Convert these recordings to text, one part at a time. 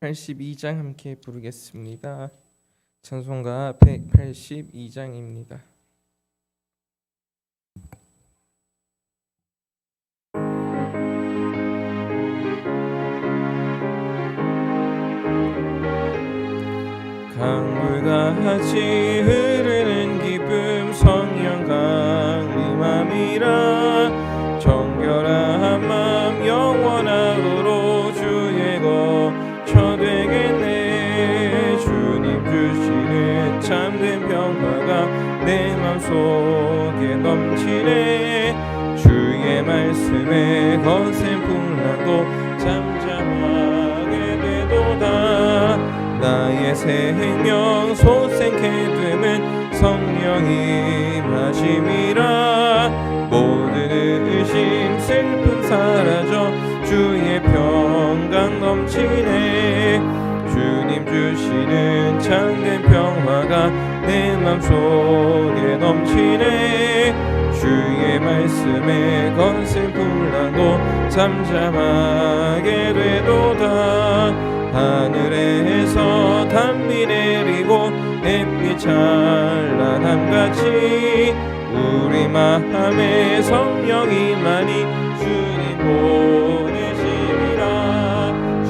182장 함께 부르겠습니다. 찬송가 182장입니다. 강물같이 흐르는 기쁨 성령 강림함이라. 정결한 마음 영원하도록 주의 거처 되겠네. 주님 주시는 참된 평화가 내 맘속에 넘치네. 주의 말씀에 거센 풍랑도 잠잠하게 되도다. 나의 생명 솟생케 되면 성령이 마심이라. 모든 의심 슬픔 사라져 주의 평강 넘치네. 주님 주시는 참된 평화가 내 맘속에 넘치네. 주의 말씀에 거센 풍랑도 잠잠하게 되도다. 하늘에서 단비 내리고 햇빛 찬란함같이 우리 마음에 성령이 많이 주님 보내시리라.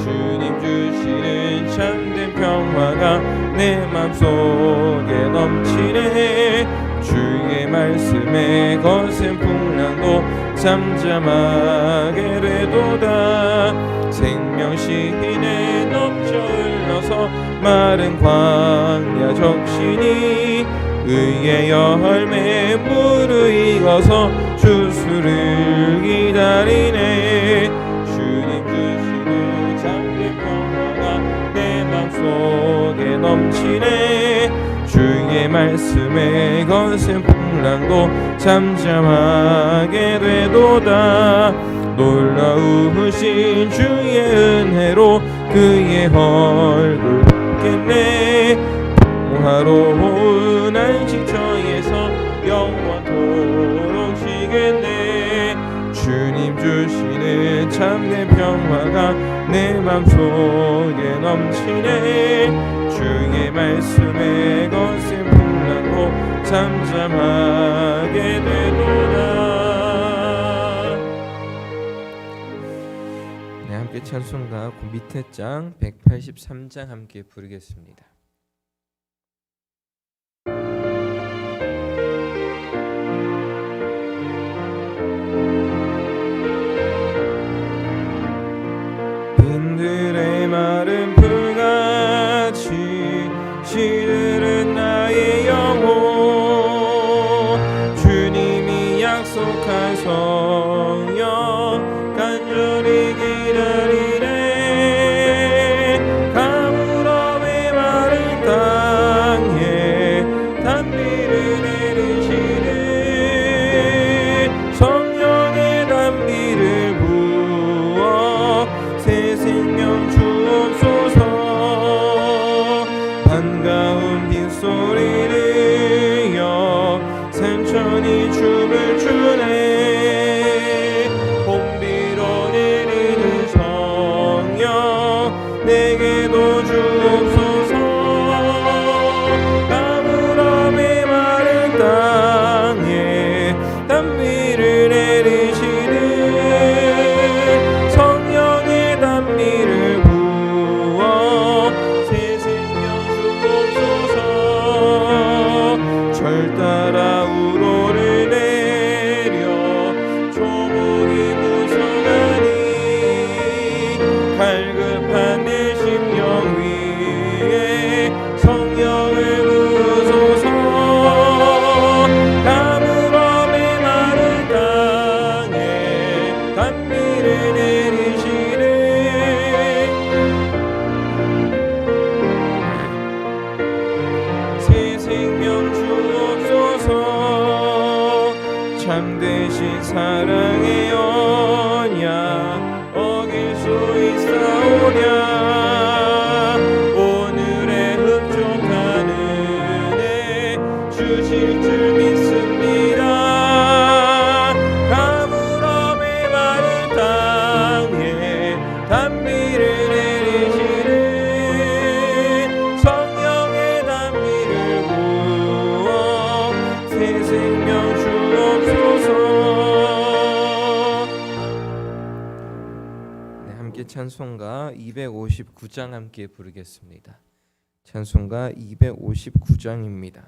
주님 주시는 참된 평화가 내 맘속에 넘치네. 주의 말씀에 거센 풍랑도 잠잠하게 되도다. 생명신에 넘쳐 흘러서 마른 광야 적시니 의의 열매 무르익어서 주수를 기다리네. 주님 주시는 참된 평화가 내 맘속에 넘치네. 주의 말씀에 거센 풍랑도 잠잠하게 되도다. 놀라우신 주의 은혜로 그의 얼굴 보겠네. 평화로운 안식처에서 영원토록 쉬겠네. 주님 주시는 참된 평화가 내 맘속에 넘치네. 주의 말씀에 거센 풍랑도 잠잠하게 되도다. 네, 함께 찬송가 그 밑에 장 183장 함께 부르겠습니다. 빈들의 마른 풀같이 시들은 나의 영혼. 주님이 약속한 성령 간절히 기다리네. 가물어 메마른 땅에 단비를 내리시네. 성령의 단비를 부어 새 생명 주옵소서. 반가운 빗소리 들려 산천이 춤을 추네. 봄비로 내리는 성령 내게도 주옵소서. 가물어 메마른 땅에 단비를 내리시는 성령의 단비를 부어 새 생명 주옵소서. 절 따라 우로를 내려 조목이 무성하니 갈급한 내 심령 위에 성령을 부소서. 가물어 메마른 땅에 단비를 내리시네. 새 생명 주옵소서. 참되신 사랑의 언약 어길 수 있사오냐. 오늘의 흡족한 은혜 주실 줄 믿습니다. 가물어 메마른 땅에 단비를 내리시네. 찬송가 259장 함께 부르겠습니다. 찬송가 259장입니다.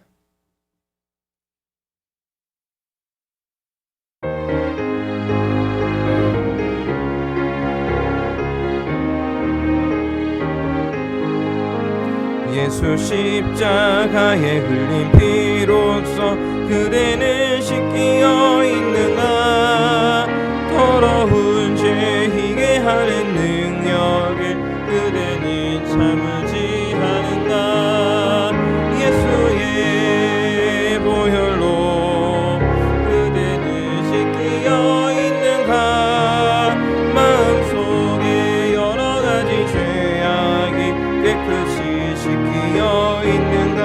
예수 십자가에 흘린 피로써 그대는 씻기어 있는가. 더러운 죄 희게 하는 능력을 그대는 참으지 않은가. 예수의 보혈로 그대는 씻기어 있는가. 마음속에 여러 가지 죄악이 깨끗이 씻기어 있는가.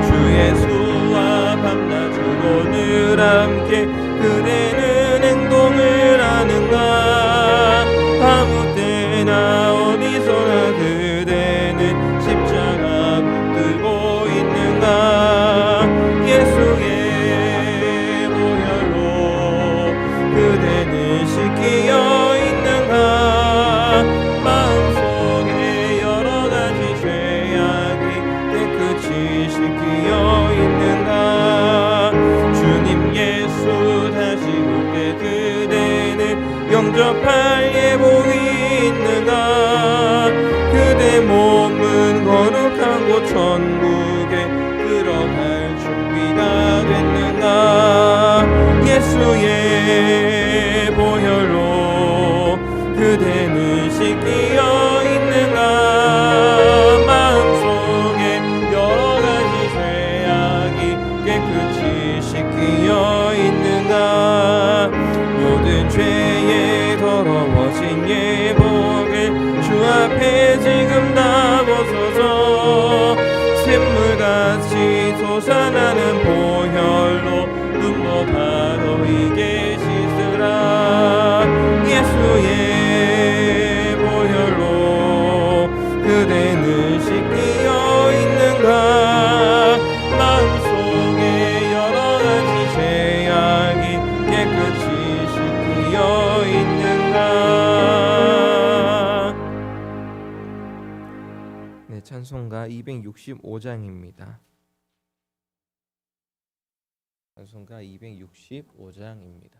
주 예수와 밤낮으로 늘 함께 그대는 행동을 하는가. 아무 때나 어디서나 그대는 십자가 붙들고 있는가. 예수의 보혈로 그대는 씻기어 있는가. 마음속에 여러 가지 죄악이 깨끗이 씻기어 있는가. 주님 예수 다시 올 때 그대는 영접할 예복이 있는가. 그대 몸은 거룩한 곳 천국에 들어갈 준비가 됐는가. 예수의 보혈로 그대는 씻기어 있는가. 마음속에 여러 가지 죄악이 깨끗이 씻기어 있는가. 모든 죄에 더러워진 예복을 주 앞에 지금 다 벗어서 샘물같이 솟아나는 보혈로 눈물 바로이게 씻으라. 예수의 보혈로 그대는 씻기어 있는가. 마음속에 여러 가지 죄악이 깨끗이 씻기어 있는가. 네, 찬송가 265장입니다. 찬송가 265장입니다.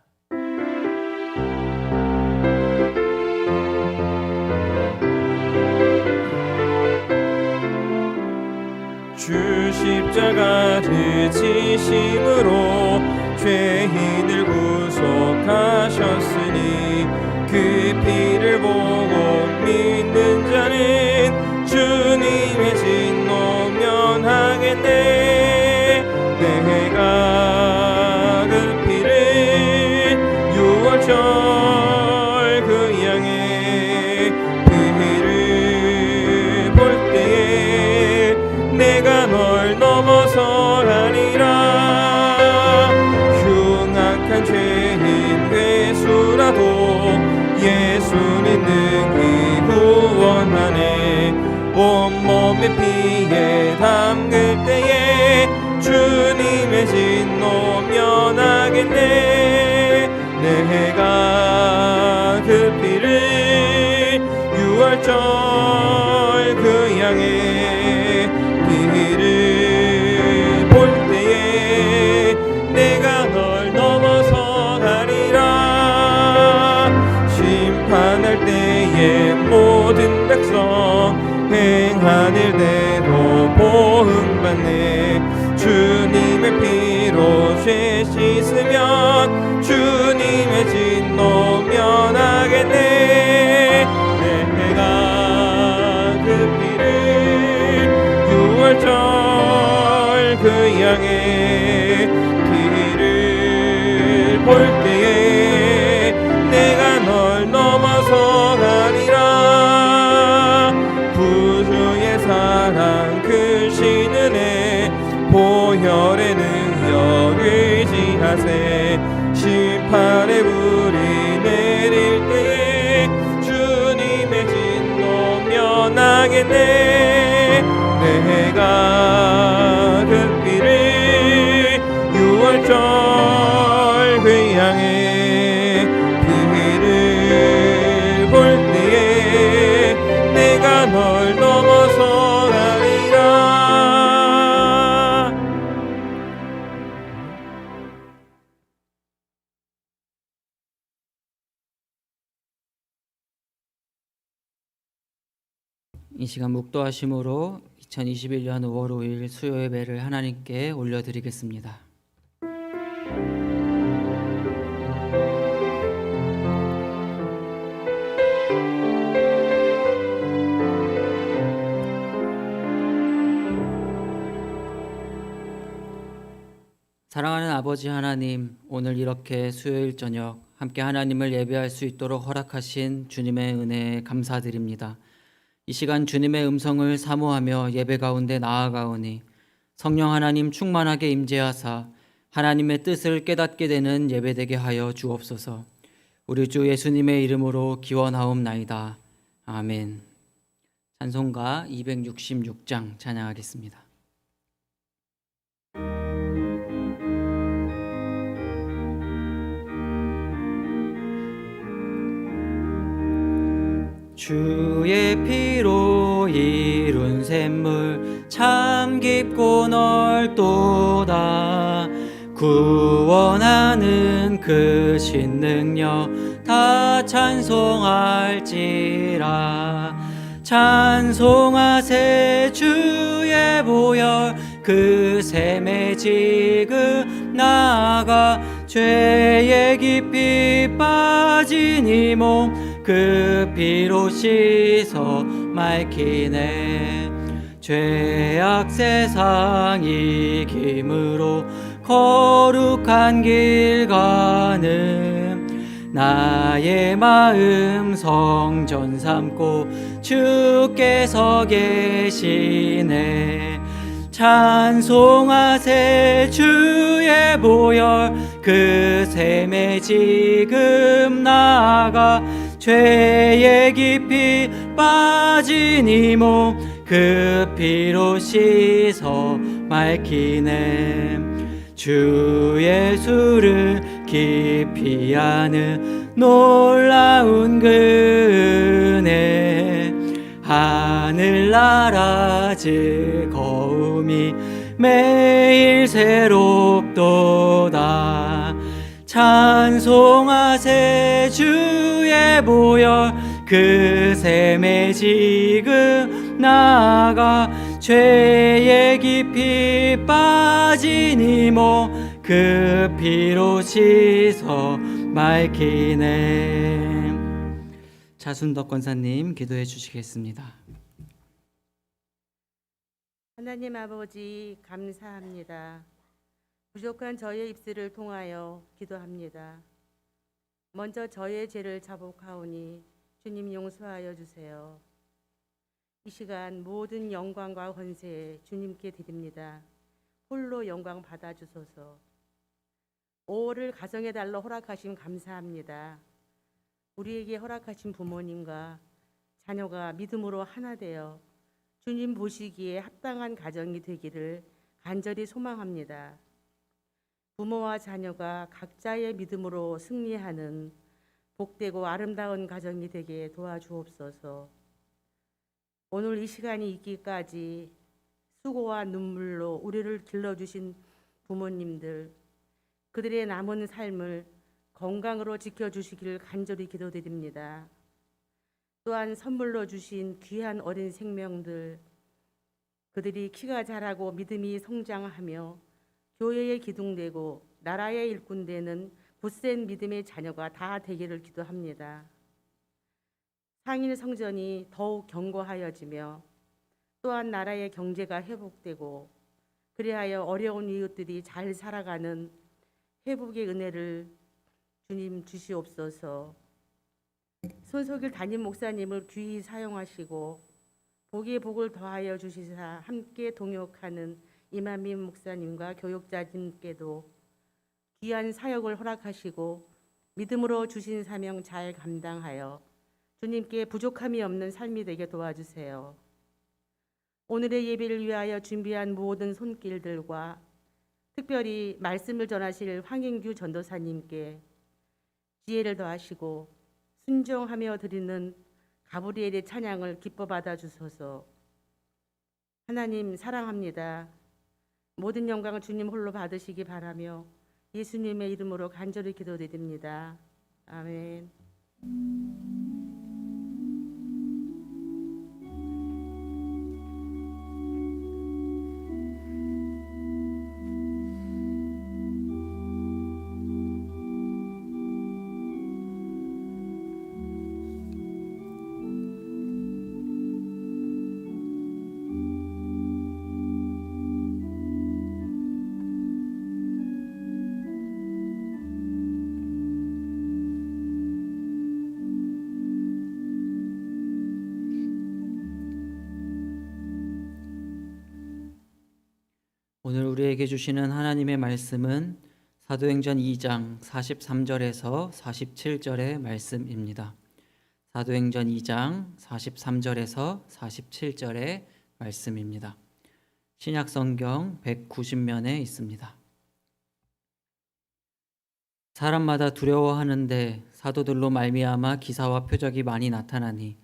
주 십자가를 지심으로 죄인을 구속하셨으니 그 피를 보고 믿는 자는 주님의 진노 면하겠네. 내가 그 피를 유월절 그 양의 피를 볼 때에 내가 널 넘어서 가리라. 흉악한 죄인 회수라도 예수는 능히 구원하네. 온몸의 피에 담글 때에 주님의 진노 면하겠네. 내가 그 피를 유월절 그 양의 피를 볼 때에 내가 널 넘어서 가리라. 심판할 때에 모든 백성 행한 일대로 보응받네. 주님의 피로 죄 씻으면 주님의 진노 면하겠네. 내가 그 피를 유월절 그 양의 피를 볼 때에 내가 널 넘어서 가리라. 구주의 사랑 크신 은혜 보혈의 능력 의지하세. 심판의 불이 내릴 때에 주님의 진노 면하겠네. 내가 그 피를 유월절 그 양의 피를 볼 때에 널 넘어서 가리라. 이 시간 묵도하심으로 2021년 5월 5일 수요 예배를 하나님께 올려드리겠습니다. 사랑하는 아버지 하나님, 오늘 이렇게 수요일 저녁 함께 하나님을 예배할 수 있도록 허락하신 주님의 은혜에 감사드립니다. 이 시간 주님의 음성을 사모하며 예배 가운데 나아가오니 성령 하나님 충만하게 임재하사 하나님의 뜻을 깨닫게 되는 예배되게 하여 주옵소서. 우리 주 예수님의 이름으로 기원하옵나이다. 아멘. 찬송가 266장 찬양하겠습니다. 주의 피로 이룬 샘물 참 깊고 넓도다. 구원하는 그 신능력 다 찬송할지라. 찬송하세 주의 보혈 그 샘에 지금 나아가 죄에 깊이 빠진 이 몸 그 피로 씻어 맑히네. 죄악 세상 이김으로 거룩한 길 가는 나의 마음 성전 삼고 주께서 계시네. 찬송하세 주의 보혈 그 샘에 지금 나아가 죄에 깊이 빠진 이 몸 그 피로 씻어 맑히네. 주 예수를 깊이 아는 놀라운 그 은혜 하늘나라 즐거움이 매일 새롭도다. 찬송하세 주의 보혈 그 샘에 지금 나아가 죄에 깊이 빠진 이 몸 그 피로 씻어 맑히네. 차순덕 권사님 기도해 주시겠습니다. 하나님 아버지 감사합니다. 부족한 저의 입술을 통하여 기도합니다. 먼저 저의 죄를 자복하오니 주님 용서하여 주세요. 이 시간 모든 영광과 권세 주님께 드립니다. 홀로 영광 받아주소서. 5월을 가정의 달로 허락하심 감사합니다. 우리에게 허락하신 부모님과 자녀가 믿음으로 하나 되어 주님 보시기에 합당한 가정이 되기를 간절히 소망합니다. 부모와 자녀가 각자의 믿음으로 승리하는 복되고 아름다운 가정이 되게 도와주옵소서. 오늘 이 시간이 있기까지 수고와 눈물로 우리를 길러주신 부모님들, 그들의 남은 삶을 건강으로 지켜주시길 간절히 기도드립니다. 또한 선물로 주신 귀한 어린 생명들, 그들이 키가 자라고 믿음이 성장하며 교회에 기둥되고 나라의 일꾼 되는 굳센 믿음의 자녀가 다 되기를 기도합니다. 상일 성전이 더욱 견고하여지며 또한 나라의 경제가 회복되고 그리하여 어려운 이웃들이 잘 살아가는 회복의 은혜를 주님 주시옵소서. 손석일 담임 목사님을 귀히 사용하시고 복의 복을 더하여 주시사 함께 동역하는 이만민 목사님과 교육자님께도 귀한 사역을 허락하시고 믿음으로 주신 사명 잘 감당하여 주님께 부족함이 없는 삶이 되게 도와주세요. 오늘의 예배를 위하여 준비한 모든 손길들과 특별히 말씀을 전하실 황인규 전도사님께 지혜를 더하시고 순종하며 드리는 가브리엘의 찬양을 기뻐 받아 주소서. 하나님 사랑합니다. 모든 영광을 주님 홀로 받으시기 바라며 예수님의 이름으로 간절히 기도드립니다. 아멘. 오늘 우리에게 주시는 하나님의 말씀은 사도행전 2장 43절에서 47절의 말씀입니다. 사도행전 2장 43절에서 47절의 말씀입니다. 신약성경 190면에 있습니다. 사람마다 두려워하는데 사도들로 말미암아 기사와 표적이 많이 나타나니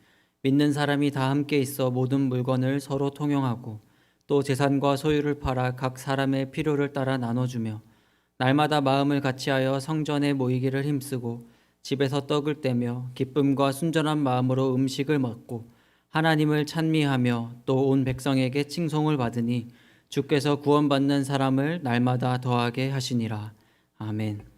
믿는 사람이 다 함께 있어 모든 물건을 서로 통용하고 또 재산과 소유를 팔아 각 사람의 필요를 따라 나눠주며 날마다 마음을 같이하여 성전에 모이기를 힘쓰고 집에서 떡을 떼며 기쁨과 순전한 마음으로 음식을 먹고 하나님을 찬미하며 또 온 백성에게 칭송을 받으니 주께서 구원받는 사람을 날마다 더하게 하시니라. 아멘.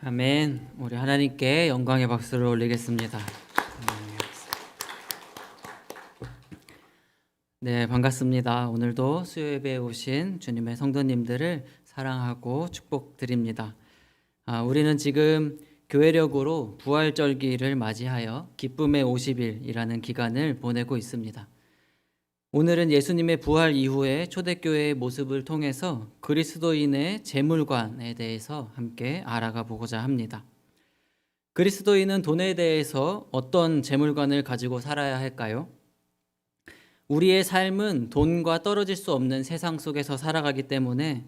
아멘. 우리 하나님께 영광의 박수를 올리겠습니다. 네, 반갑습니다. 오늘도 수요 예배에 오신 주님의 성도님들을 사랑하고 축복드립니다. 우리는 지금 교회력으로 부활절기를 맞이하여 기쁨의 50일이라는 기간을 보내고 있습니다. 오늘은 예수님의 부활 이후의 초대교회의 모습을 통해서 그리스도인의 재물관에 대해서 함께 알아가 보고자 합니다. 그리스도인은 돈에 대해서 어떤 재물관을 가지고 살아야 할까요? 우리의 삶은 돈과 떨어질 수 없는 세상 속에서 살아가기 때문에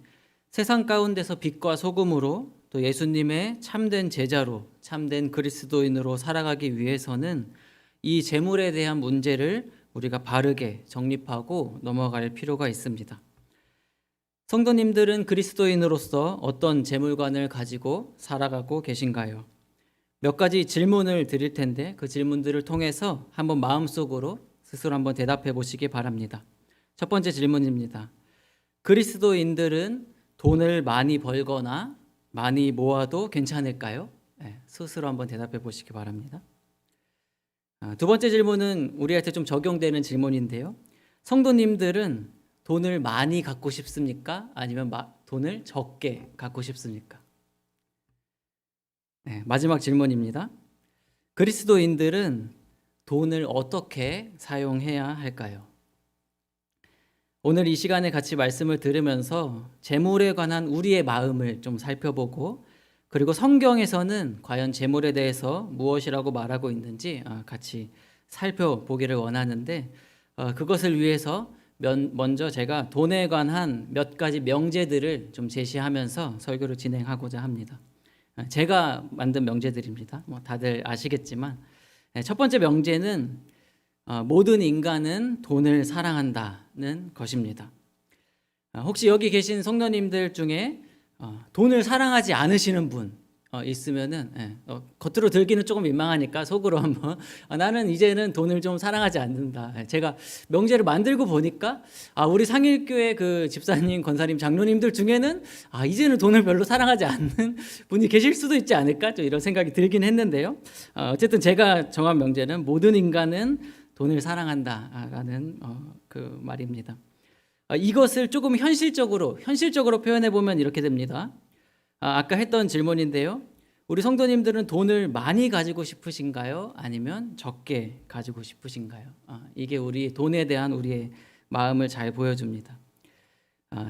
세상 가운데서 빛과 소금으로 또 예수님의 참된 제자로 참된 그리스도인으로 살아가기 위해서는 이 재물에 대한 문제를 우리가 바르게 정립하고 넘어갈 필요가 있습니다. 성도님들은 그리스도인으로서 어떤 재물관을 가지고 살아가고 계신가요? 몇 가지 질문을 드릴 텐데 그 질문들을 통해서 한번 마음속으로 스스로 한번 대답해 보시기 바랍니다. 첫 번째 질문입니다. 그리스도인들은 돈을 많이 벌거나 많이 모아도 괜찮을까요? 네, 스스로 한번 대답해 보시기 바랍니다. 두 번째 질문은 우리한테 좀 적용되는 질문인데요. 성도님들은 돈을 많이 갖고 싶습니까? 아니면 돈을 적게 갖고 싶습니까? 네, 마지막 질문입니다. 그리스도인들은 돈을 어떻게 사용해야 할까요? 오늘 이 시간에 같이 말씀을 들으면서 재물에 관한 우리의 마음을 좀 살펴보고 그리고 성경에서는 과연 재물에 대해서 무엇이라고 말하고 있는지 같이 살펴보기를 원하는데 그것을 위해서 먼저 제가 돈에 관한 몇 가지 명제들을 좀 제시하면서 설교를 진행하고자 합니다. 제가 만든 명제들입니다. 다들 아시겠지만 첫 번째 명제는 모든 인간은 돈을 사랑한다는 것입니다. 혹시 여기 계신 성도님들 중에 돈을 사랑하지 않으시는 분 있으면은 겉으로 들기는 조금 민망하니까 속으로 한번 나는 이제는 돈을 좀 사랑하지 않는다. 제가 명제를 만들고 보니까 우리 상일교회 그 집사님, 권사님, 장로님들 중에는 이제는 돈을 별로 사랑하지 않는 분이 계실 수도 있지 않을까 좀 이런 생각이 들긴 했는데요. 어쨌든 제가 정한 명제는 모든 인간은 돈을 사랑한다라는 그 말입니다. 이것을 조금 현실적으로 표현해 보면 이렇게 됩니다. 아까 했던 질문인데요. 우리 성도님들은 돈을 많이 가지고 싶으신가요? 아니면 적게 가지고 싶으신가요? 이게 우리 돈에 대한 우리의 마음을 잘 보여줍니다.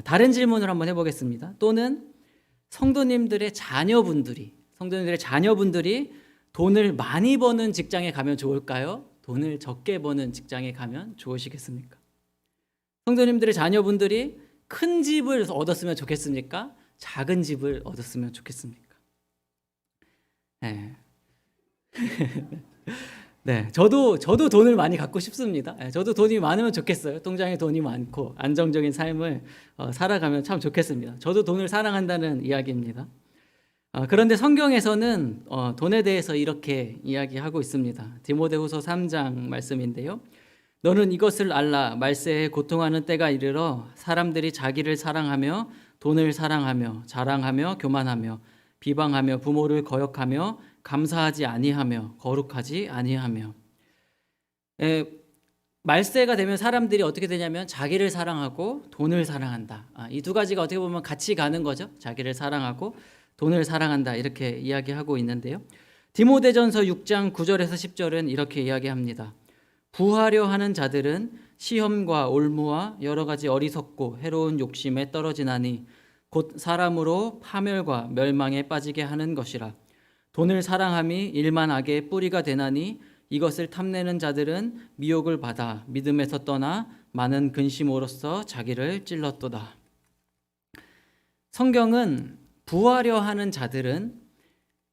다른 질문을 한번 해보겠습니다. 또는 성도님들의 자녀분들이 돈을 많이 버는 직장에 가면 좋을까요? 돈을 적게 버는 직장에 가면 좋으시겠습니까? 성도님들의 자녀분들이 큰 집을 얻었으면 좋겠습니까? 작은 집을 얻었으면 좋겠습니까? 네. 네, 저도 돈을 많이 갖고 싶습니다. 저도 돈이 많으면 좋겠어요. 통장에 돈이 많고 안정적인 삶을 살아가면 참 좋겠습니다. 저도 돈을 사랑한다는 이야기입니다. 그런데 성경에서는 돈에 대해서 이렇게 이야기하고 있습니다. 디모데후서 3장 말씀인데요. 너는 이것을 알라. 말세에 고통하는 때가 이르러 사람들이 자기를 사랑하며 돈을 사랑하며 자랑하며 교만하며 비방하며 부모를 거역하며 감사하지 아니하며 거룩하지 아니하며. 말세가 되면 사람들이 어떻게 되냐면 자기를 사랑하고 돈을 사랑한다. 이 두 가지가 어떻게 보면 같이 가는 거죠. 자기를 사랑하고 돈을 사랑한다 이렇게 이야기하고 있는데요. 디모데전서 6장 9절에서 10절은 이렇게 이야기합니다. 부하려 하는 자들은 시험과 올무와 여러 가지 어리석고 해로운 욕심에 떨어지나니 곧 사람으로 파멸과 멸망에 빠지게 하는 것이라. 돈을 사랑함이 일만 악의 뿌리가 되나니 이것을 탐내는 자들은 미혹을 받아 믿음에서 떠나 많은 근심으로써 자기를 찔렀도다. 성경은 부하려 하는 자들은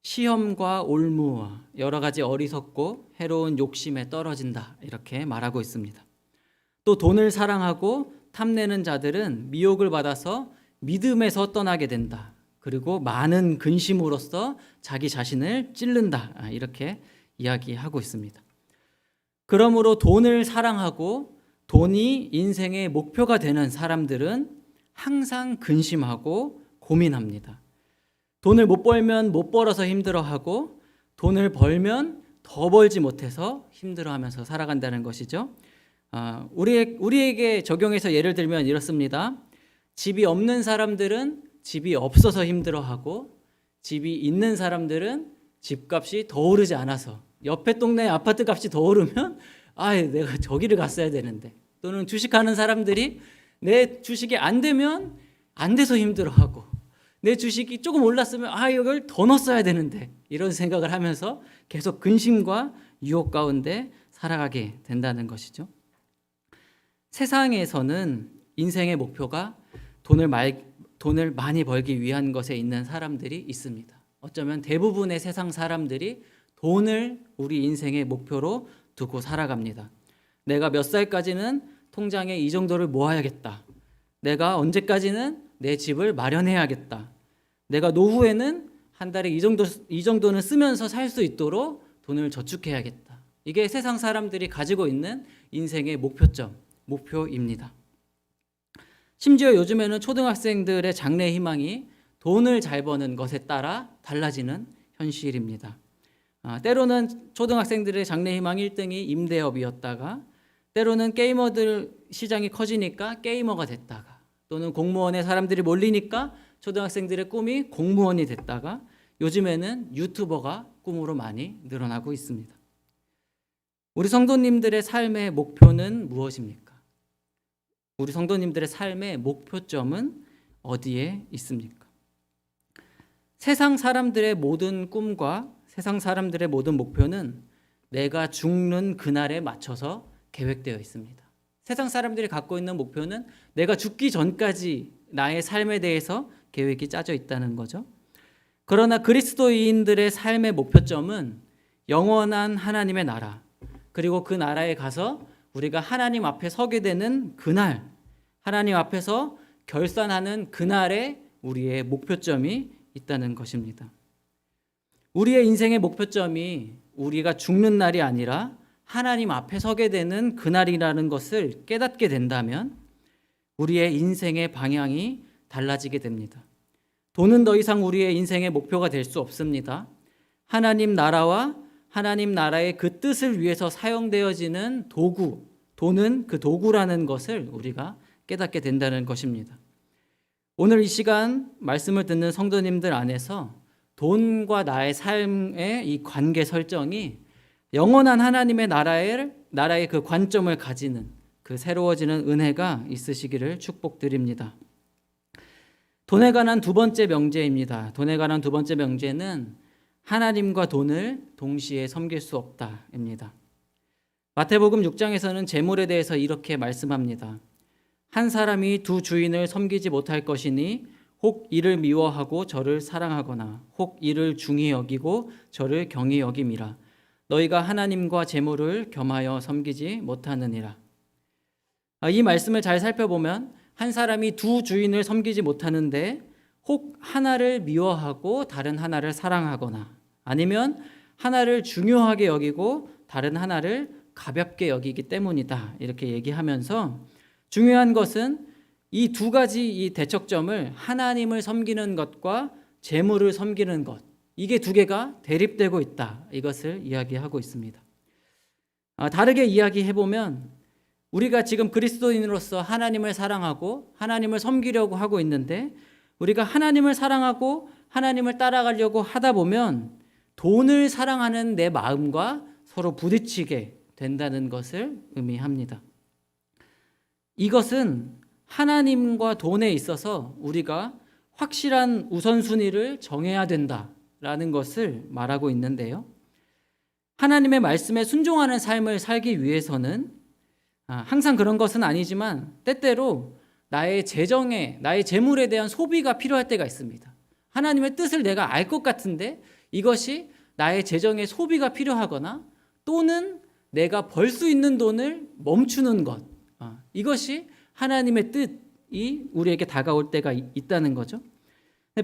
시험과 올무와 여러 가지 어리석고 해로운 욕심에 떨어진다 이렇게 말하고 있습니다. 또 돈을 사랑하고 탐내는 자들은 미혹을 받아서 믿음에서 떠나게 된다. 그리고 많은 근심으로써 자기 자신을 찔른다 이렇게 이야기하고 있습니다. 그러므로 돈을 사랑하고 돈이 인생의 목표가 되는 사람들은 항상 근심하고 고민합니다. 돈을 못 벌면 못 벌어서 힘들어하고 돈을 벌면 더 벌지 못해서 힘들어하면서 살아간다는 것이죠. 우리에게 적용해서 예를 들면 이렇습니다. 집이 없는 사람들은 집이 없어서 힘들어하고 집이 있는 사람들은 집값이 더 오르지 않아서 옆에 동네 아파트 값이 더 오르면 내가 저기를 갔어야 되는데 또는 주식하는 사람들이 내 주식이 안 되면 안 돼서 힘들어하고, 내 주식이 조금 올랐으면 이걸 더 넣었어야 되는데, 이런 생각을 하면서 계속 근심과 유혹 가운데 살아가게 된다는 것이죠. 세상에서는 인생의 목표가 돈을 많이 벌기 위한 것에 있는 사람들이 있습니다. 어쩌면 대부분의 세상 사람들이 돈을 우리 인생의 목표로 두고 살아갑니다. 내가 몇 살까지는 통장에 이 정도를 모아야겠다. 내가 언제까지는 내 집을 마련해야겠다. 내가 노후에는 한 달에 이 정도는 쓰면서 살 수 있도록 돈을 저축해야겠다. 이게 세상 사람들이 가지고 있는 인생의 목표입니다. 심지어 요즘에는 초등학생들의 장래 희망이 돈을 잘 버는 것에 따라 달라지는 현실입니다. 때로는 초등학생들의 장래 희망 1등이 임대업이었다가, 때로는 게이머들 시장이 커지니까 게이머가 됐다가, 또는 공무원에 사람들이 몰리니까 초등학생들의 꿈이 공무원이 됐다가, 요즘에는 유튜버가 꿈으로 많이 늘어나고 있습니다. 우리 성도님들의 삶의 목표는 무엇입니까? 우리 성도님들의 삶의 목표점은 어디에 있습니까? 세상 사람들의 모든 꿈과 세상 사람들의 모든 목표는 내가 죽는 그날에 맞춰서 계획되어 있습니다. 세상 사람들이 갖고 있는 목표는 내가 죽기 전까지 나의 삶에 대해서 계획이 짜져 있다는 거죠. 그러나 그리스도인들의 삶의 목표점은 영원한 하나님의 나라, 그리고 그 나라에 가서 우리가 하나님 앞에 서게 되는 그날, 하나님 앞에서 결산하는 그날에 우리의 목표점이 있다는 것입니다. 우리의 인생의 목표점이 우리가 죽는 날이 아니라 하나님 앞에 서게 되는 그날이라는 것을 깨닫게 된다면 우리의 인생의 방향이 달라지게 됩니다. 돈은 더 이상 우리의 인생의 목표가 될 수 없습니다. 하나님 나라와 하나님 나라의 그 뜻을 위해서 사용되어지는 도구, 돈은 그 도구라는 것을 우리가 깨닫게 된다는 것입니다. 오늘 이 시간 말씀을 듣는 성도님들 안에서 돈과 나의 삶의 이 관계 설정이 영원한 하나님의 나라의 그 관점을 가지는 그 새로워지는 은혜가 있으시기를 축복드립니다. 돈에 관한 두 번째 명제입니다. 돈에 관한 두 번째 명제는 하나님과 돈을 동시에 섬길 수 없다입니다. 마태복음 6장에서는 재물에 대해서 이렇게 말씀합니다. 한 사람이 두 주인을 섬기지 못할 것이니 혹 이를 미워하고 저를 사랑하거나 혹 이를 중히 여기고 저를 경히 여김이라. 너희가 하나님과 재물을 겸하여 섬기지 못하느니라. 이 말씀을 잘 살펴보면 한 사람이 두 주인을 섬기지 못하는데 혹 하나를 미워하고 다른 하나를 사랑하거나, 아니면 하나를 중요하게 여기고 다른 하나를 가볍게 여기기 때문이다, 이렇게 얘기하면서 중요한 것은 이 두 가지 이 대척점을 하나님을 섬기는 것과 재물을 섬기는 것, 이게 두 개가 대립되고 있다, 이것을 이야기하고 있습니다. 다르게 이야기해보면 우리가 지금 그리스도인으로서 하나님을 사랑하고 하나님을 섬기려고 하고 있는데, 우리가 하나님을 사랑하고 하나님을 따라가려고 하다 보면 돈을 사랑하는 내 마음과 서로 부딪히게 된다는 것을 의미합니다. 이것은 하나님과 돈에 있어서 우리가 확실한 우선순위를 정해야 된다라는 것을 말하고 있는데요. 하나님의 말씀에 순종하는 삶을 살기 위해서는 항상 그런 것은 아니지만 때때로 나의 재물에 대한 소비가 필요할 때가 있습니다. 하나님의 뜻을 내가 알 것 같은데 이것이 나의 재정의 소비가 필요하거나, 또는 내가 벌 수 있는 돈을 멈추는 것, 이것이 하나님의 뜻이 우리에게 다가올 때가 있다는 거죠.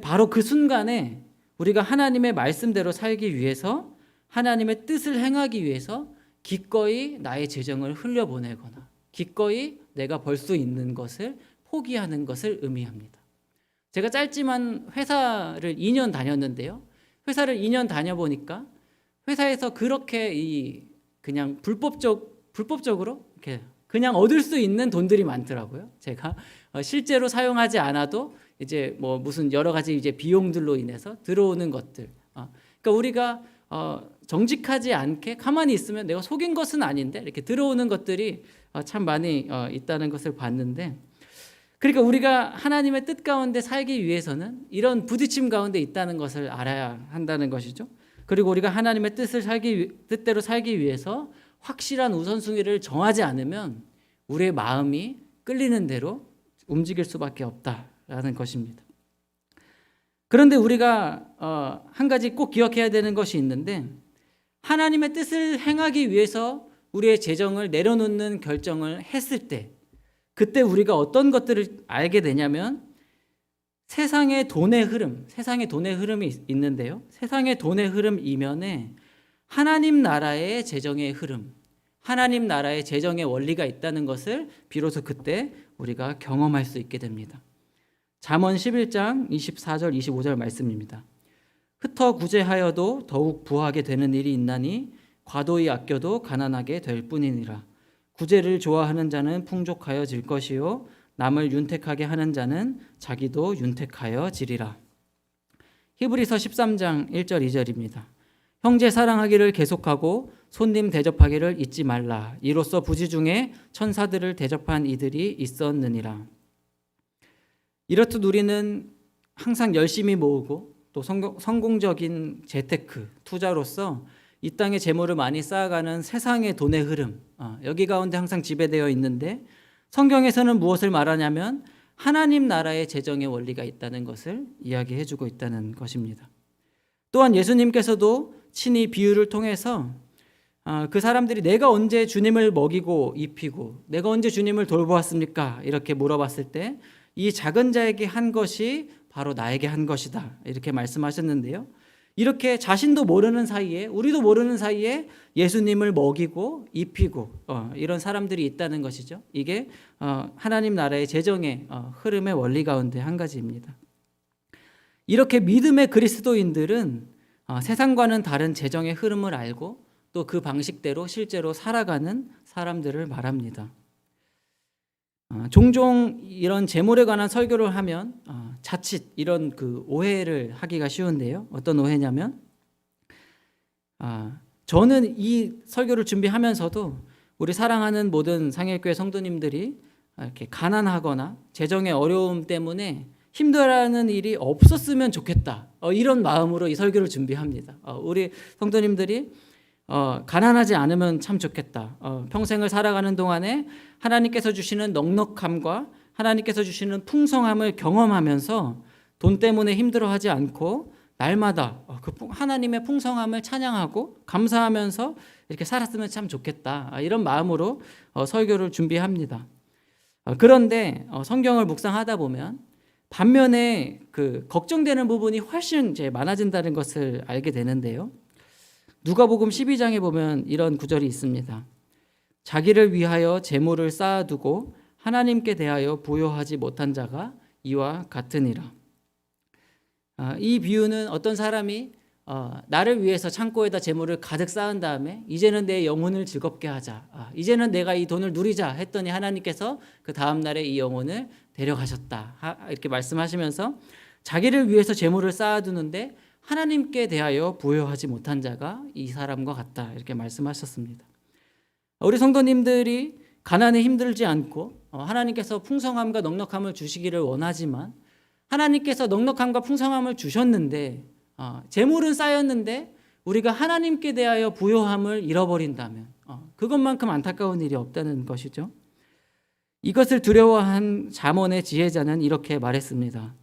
바로 그 순간에 우리가 하나님의 말씀대로 살기 위해서, 하나님의 뜻을 행하기 위해서 기꺼이 나의 재정을 흘려보내거나 기꺼이 내가 벌 수 있는 것을 포기하는 것을 의미합니다. 제가 짧지만 회사를 2년 다녔는데요. 회사를 2년 다녀보니까 회사에서 그렇게 그냥 불법적으로 이렇게 그냥 얻을 수 있는 돈들이 많더라고요. 제가 실제로 사용하지 않아도 이제 뭐 무슨 여러 가지 이제 비용들로 인해서 들어오는 것들. 그러니까 우리가 정직하지 않게 가만히 있으면 내가 속인 것은 아닌데 이렇게 들어오는 것들이 참 많이 있다는 것을 봤는데, 그러니까 우리가 하나님의 뜻 가운데 살기 위해서는 이런 부딪힘 가운데 있다는 것을 알아야 한다는 것이죠. 그리고 우리가 하나님의 뜻대로 살기 위해서 확실한 우선순위를 정하지 않으면 우리의 마음이 끌리는 대로 움직일 수밖에 없다라는 것입니다. 그런데 우리가 한 가지 꼭 기억해야 되는 것이 있는데, 하나님의 뜻을 행하기 위해서 우리의 재정을 내려놓는 결정을 했을 때, 그때 우리가 어떤 것들을 알게 되냐면 세상의 돈의 흐름이 있는데요. 세상의 돈의 흐름 이면에 하나님 나라의 재정의 흐름, 하나님 나라의 재정의 원리가 있다는 것을 비로소 그때 우리가 경험할 수 있게 됩니다. 잠언 11장 24절 25절 말씀입니다. 흩어 구제하여도 더욱 부하게 되는 일이 있나니 과도히 아껴도 가난하게 될 뿐이니라. 구제를 좋아하는 자는 풍족하여질 것이요 남을 윤택하게 하는 자는 자기도 윤택하여지리라. 히브리서 13장 1절 2절입니다. 형제 사랑하기를 계속하고 손님 대접하기를 잊지 말라. 이로써 부지 중에 천사들을 대접한 이들이 있었느니라. 이렇듯 우리는 항상 열심히 모으고 또 성공적인 재테크, 투자로서 이 땅에 재물을 많이 쌓아가는 세상의 돈의 흐름, 여기 가운데 항상 지배되어 있는데, 성경에서는 무엇을 말하냐면 하나님 나라의 재정의 원리가 있다는 것을 이야기해주고 있다는 것입니다. 또한 예수님께서도 친히 비유를 통해서 그 사람들이 내가 언제 주님을 먹이고 입히고 내가 언제 주님을 돌보았습니까? 이렇게 물어봤을 때 이 작은 자에게 한 것이 바로 나에게 한 것이다, 이렇게 말씀하셨는데요. 이렇게 자신도 모르는 사이에, 우리도 모르는 사이에 예수님을 먹이고 입히고 이런 사람들이 있다는 것이죠. 이게 하나님 나라의 재정의 흐름의 원리 가운데 한 가지입니다. 이렇게 믿음의 그리스도인들은 세상과는 다른 재정의 흐름을 알고 또 그 방식대로 실제로 살아가는 사람들을 말합니다. 종종 이런 재물에 관한 설교를 하면 자칫 이런 그 오해를 하기가 쉬운데요. 어떤 오해냐면 저는 이 설교를 준비하면서도 우리 사랑하는 모든 상일교회 성도님들이 이렇게 가난하거나 재정의 어려움 때문에 힘들어하는 일이 없었으면 좋겠다, 이런 마음으로 이 설교를 준비합니다. 우리 성도님들이 가난하지 않으면 참 좋겠다. 평생을 살아가는 동안에 하나님께서 주시는 넉넉함과 하나님께서 주시는 풍성함을 경험하면서 돈 때문에 힘들어하지 않고 날마다 그 하나님의 풍성함을 찬양하고 감사하면서 이렇게 살았으면 참 좋겠다, 이런 마음으로 설교를 준비합니다. 그런데 성경을 묵상하다 보면 반면에 그 걱정되는 부분이 훨씬 이제 많아진다는 것을 알게 되는데요. 누가복음 12장에 보면 이런 구절이 있습니다. 자기를 위하여 재물을 쌓아두고 하나님께 대하여 부요하지 못한 자가 이와 같으니라. 이 비유는 어떤 사람이 나를 위해서 창고에다 재물을 가득 쌓은 다음에 이제는 내 영혼을 즐겁게 하자, 이제는 내가 이 돈을 누리자 했더니 하나님께서 그 다음 날에 이 영혼을 데려가셨다, 이렇게 말씀하시면서 자기를 위해서 재물을 쌓아두는데 하나님께 대하여 부요하지 못한 자가 이 사람과 같다, 이렇게 말씀하셨습니다. 우리 성도님들이 가난에 힘들지 않고 하나님께서 풍성함과 넉넉함을 주시기를 원하지만, 하나님께서 넉넉함과 풍성함을 주셨는데 재물은 쌓였는데 우리가 하나님께 대하여 부요함을 잃어버린다면 그것만큼 안타까운 일이 없다는 것이죠. 이것을 두려워한 잠언의 지혜자는 이렇게 말했습니다.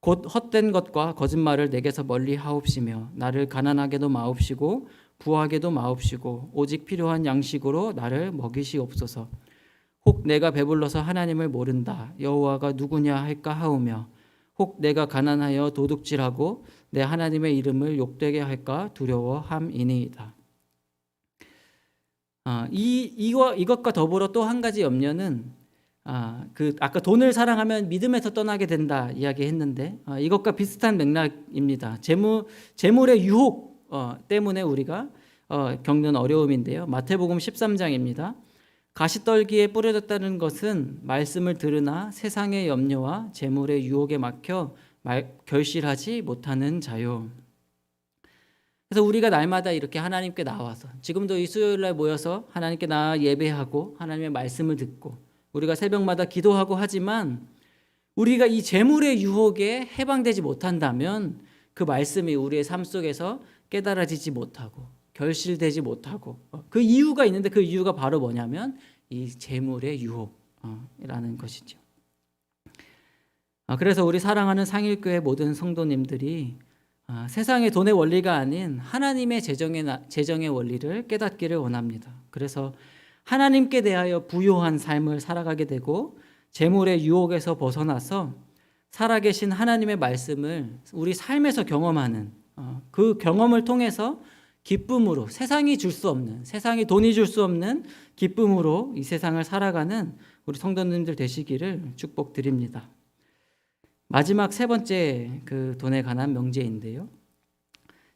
곧 헛된 것과 거짓말을 내게서 멀리 하옵시며 나를 가난하게도 마옵시고 부하게도 마옵시고 오직 필요한 양식으로 나를 먹이시옵소서. 혹 내가 배불러서 하나님을 모른다, 여호와가 누구냐 할까 하오며 혹 내가 가난하여 도둑질하고 내 하나님의 이름을 욕되게 할까 두려워함이니이다. 이것과 더불어 또 한 가지 염려는 아까 돈을 사랑하면 믿음에서 떠나게 된다 이야기했는데 이것과 비슷한 맥락입니다. 재물의 유혹 때문에 우리가 겪는 어려움인데요. 마태복음 13장입니다. 가시떨기에 뿌려졌다는 것은 말씀을 들으나 세상의 염려와 재물의 유혹에 막혀 결실하지 못하는 자요. 그래서 우리가 날마다 이렇게 하나님께 나와서 지금도 이 수요일 날 모여서 하나님께 나와 예배하고 하나님의 말씀을 듣고 우리가 새벽마다 기도하고 하지만 우리가 이 재물의 유혹에 해방되지 못한다면 그 말씀이 우리의 삶 속에서 깨달아지지 못하고 결실되지 못하고 그 이유가 있는데 그 이유가 바로 뭐냐면 이 재물의 유혹이라는 것이죠. 그래서 우리 사랑하는 상일교회 모든 성도님들이 세상의 돈의 원리가 아닌 하나님의 재정의 원리를 깨닫기를 원합니다. 그래서 하나님께 대하여 부요한 삶을 살아가게 되고 재물의 유혹에서 벗어나서 살아계신 하나님의 말씀을 우리 삶에서 경험하는 그 경험을 통해서 기쁨으로 세상이 줄 수 없는 세상이 돈이 줄 수 없는 기쁨으로 이 세상을 살아가는 우리 성도님들 되시기를 축복드립니다. 마지막 세 번째 그 돈에 관한 명제인데요.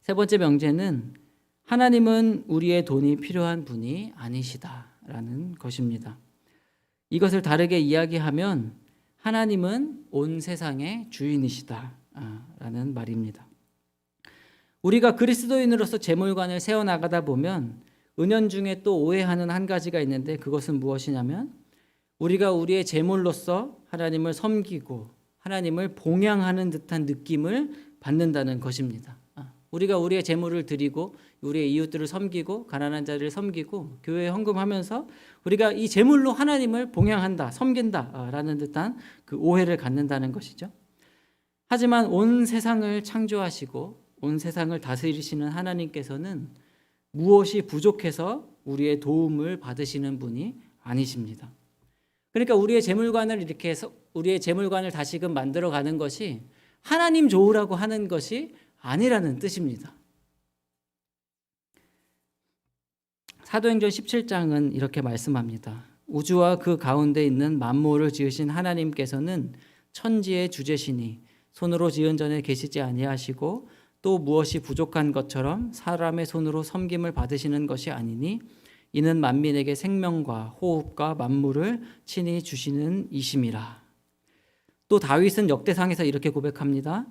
세 번째 명제는 하나님은 우리의 돈이 필요한 분이 아니시다라는 것입니다. 이것을 다르게 이야기하면 하나님은 온 세상의 주인이시다라는 말입니다. 우리가 그리스도인으로서 재물관을 세워나가다 보면 은연중에 또 오해하는 한 가지가 있는데 그것은 무엇이냐면 우리가 우리의 재물로서 하나님을 섬기고 하나님을 봉양하는 듯한 느낌을 받는다는 것입니다. 우리가 우리의 재물을 드리고 우리의 이웃들을 섬기고 가난한 자를 섬기고 교회에 헌금하면서 우리가 이 재물로 하나님을 봉양한다, 섬긴다라는 듯한 그 오해를 갖는다는 것이죠. 하지만 온 세상을 창조하시고 온 세상을 다스리시는 하나님께서는 무엇이 부족해서 우리의 도움을 받으시는 분이 아니십니다. 그러니까 우리의 재물관을 이렇게 해서 우리의 재물관을 다시금 만들어가는 것이 하나님 좋으라고 하는 것이 아니라는 뜻입니다. 사도행전 17장은 이렇게 말씀합니다. 우주와 그 가운데 있는 만물을 지으신 하나님께서는 천지의 주제시니 손으로 지은 전에 계시지 아니하시고 또 무엇이 부족한 것처럼 사람의 손으로 섬김을 받으시는 것이 아니니 이는 만민에게 생명과 호흡과 만물을 친히 주시는 이심이라. 또 다윗은 역대상에서 이렇게 고백합니다.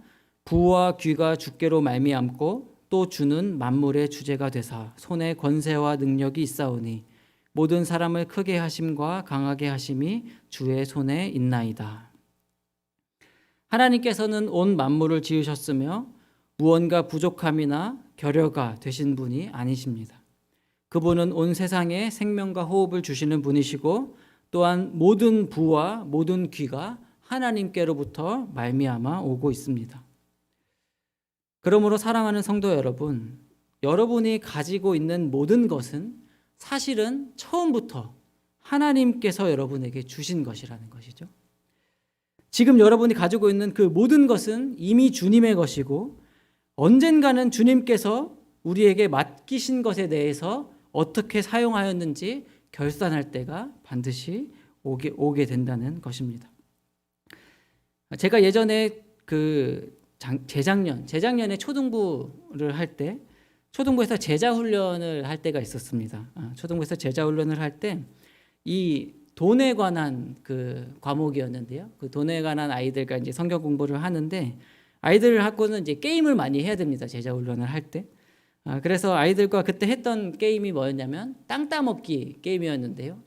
부와 귀가 주께로 말미암고 또 주는 만물의 주제가 되사 손에 권세와 능력이 있사오니 모든 사람을 크게 하심과 강하게 하심이 주의 손에 있나이다. 하나님께서는 온 만물을 지으셨으며 무언가 부족함이나 결여가 되신 분이 아니십니다. 그분은 온 세상에 생명과 호흡을 주시는 분이시고 또한 모든 부와 모든 귀가 하나님께로부터 말미암아 오고 있습니다. 그러므로 사랑하는 성도 여러분, 여러분이 가지고 있는 모든 것은 사실은 처음부터 하나님께서 여러분에게 주신 것이라는 것이죠. 지금 여러분이 가지고 있는 그 모든 것은 이미 주님의 것이고 언젠가는 주님께서 우리에게 맡기신 것에 대해서 어떻게 사용하였는지 결산할 때가 반드시 오게 된다는 것입니다. 제가 예전에 재작년에 초등부를 할 때 초등부에서 제자 훈련을 할 때가 있었습니다. 초등부에서 제자 훈련을 할 때 이 돈에 관한 그 과목이었는데요. 그 돈에 관한 아이들과 이제 성경 공부를 하는데 아이들을 갖고는 이제 게임을 많이 해야 됩니다. 제자 훈련을 할 때. 그래서 아이들과 그때 했던 게임이 뭐였냐면 땅 따먹기 게임이었는데요.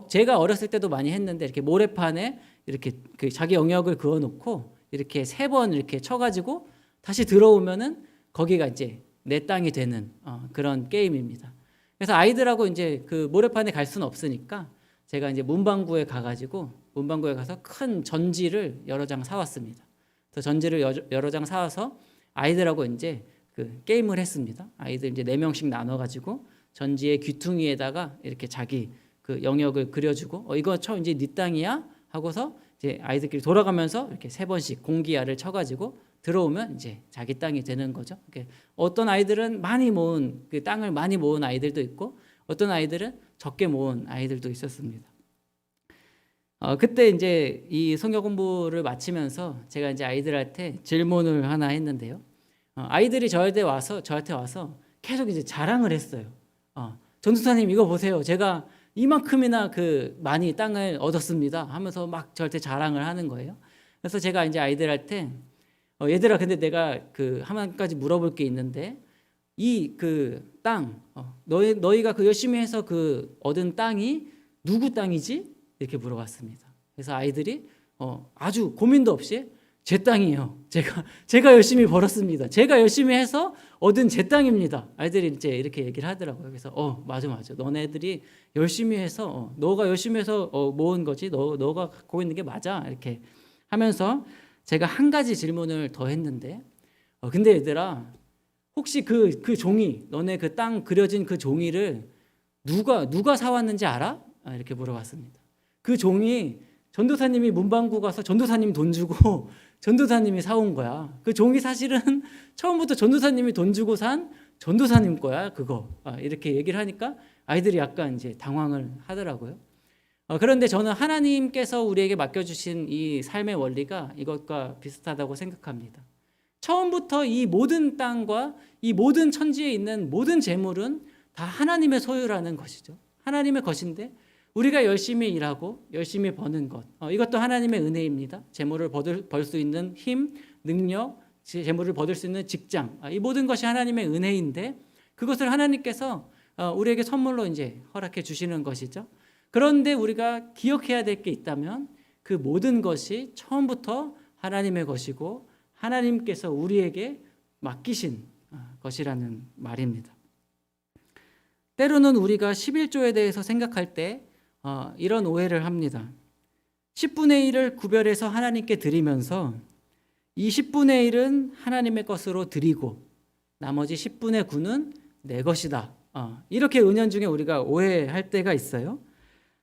제가 어렸을 때도 많이 했는데 이렇게 모래판에 이렇게 그 자기 영역을 그어놓고 이렇게 3번 이렇게 쳐가지고 다시 들어오면은 거기가 이제 내 땅이 되는 그런 게임입니다. 그래서 아이들하고 이제 그 모래판에 갈 수는 없으니까 제가 이제 문방구에 가가지고 문방구에 가서 큰 전지를 여러 장 사왔습니다. 그래서 전지를 여러 장 사와서 아이들하고 이제 그 게임을 했습니다. 아이들 이제 4명씩 나눠가지고 전지의 귀퉁이에다가 이렇게 자기 그 영역을 그려주고 이거 이제 네 땅이야 하고서 이제 아이들끼리 돌아가면서 이렇게 3번씩 공기알을 쳐가지고 들어오면 이제 자기 땅이 되는 거죠. 어떤 아이들은 많이 모은 그 땅을 많이 모은 아이들도 있고 어떤 아이들은 적게 모은 아이들도 있었습니다. 그때 이제 이 성경 공부를 마치면서 제가 이제 아이들한테 질문을 하나 했는데요. 아이들이 저한테 와서 계속 이제 자랑을 했어요. 전도사님 이거 보세요. 제가 이만큼이나 그 많이 땅을 얻었습니다. 하면서 막 저한테 자랑을 하는 거예요. 그래서 제가 이제 아이들한테 얘들아 근데 내가 그 한 가지 물어볼 게 있는데 이 그 땅, 너희가 그 열심히 해서 그 얻은 땅이 누구 땅이지? 이렇게 물어봤습니다. 그래서 아이들이 아주 고민도 없이 제 땅이에요. 제가 열심히 벌었습니다. 제가 열심히 해서 얻은 제 땅입니다. 아이들이 이제 이렇게 얘기를 하더라고요. 그래서 맞아. 너네들이 열심히 해서 너가 열심히 해서 모은 거지. 너가 갖고 있는 게 맞아. 이렇게 하면서 제가 한 가지 질문을 더 했는데 근데 얘들아 혹시 그 종이 너네 그 땅 그려진 그 종이를 누가 사왔는지 알아? 이렇게 물어봤습니다. 그 종이 전도사님이 문방구 가서 전도사님 돈 주고 전도사님이 사온 거야. 그 종이 사실은 처음부터 전도사님이 돈 주고 산 전도사님 거야. 그거 이렇게 얘기를 하니까 아이들이 약간 이제 당황을 하더라고요. 그런데 저는 하나님께서 우리에게 맡겨주신 이 삶의 원리가 이것과 비슷하다고 생각합니다. 처음부터 이 모든 땅과 이 모든 천지에 있는 모든 재물은 다 하나님의 소유라는 것이죠. 하나님의 것인데 우리가 열심히 일하고 열심히 버는 것 이것도 하나님의 은혜입니다. 재물을 벌 수 있는 힘, 능력, 재물을 벌 수 있는 직장 이 모든 것이 하나님의 은혜인데 그것을 하나님께서 우리에게 선물로 이제 허락해 주시는 것이죠. 그런데 우리가 기억해야 될 게 있다면 그 모든 것이 처음부터 하나님의 것이고 하나님께서 우리에게 맡기신 것이라는 말입니다. 때로는 우리가 11조에 대해서 생각할 때 이런 오해를 합니다. 10분의 1을 구별해서 하나님께 드리면서 이 10분의 1은 하나님의 것으로 드리고 나머지 10분의 9는 내 것이다. 이렇게 은연중에 우리가 오해할 때가 있어요.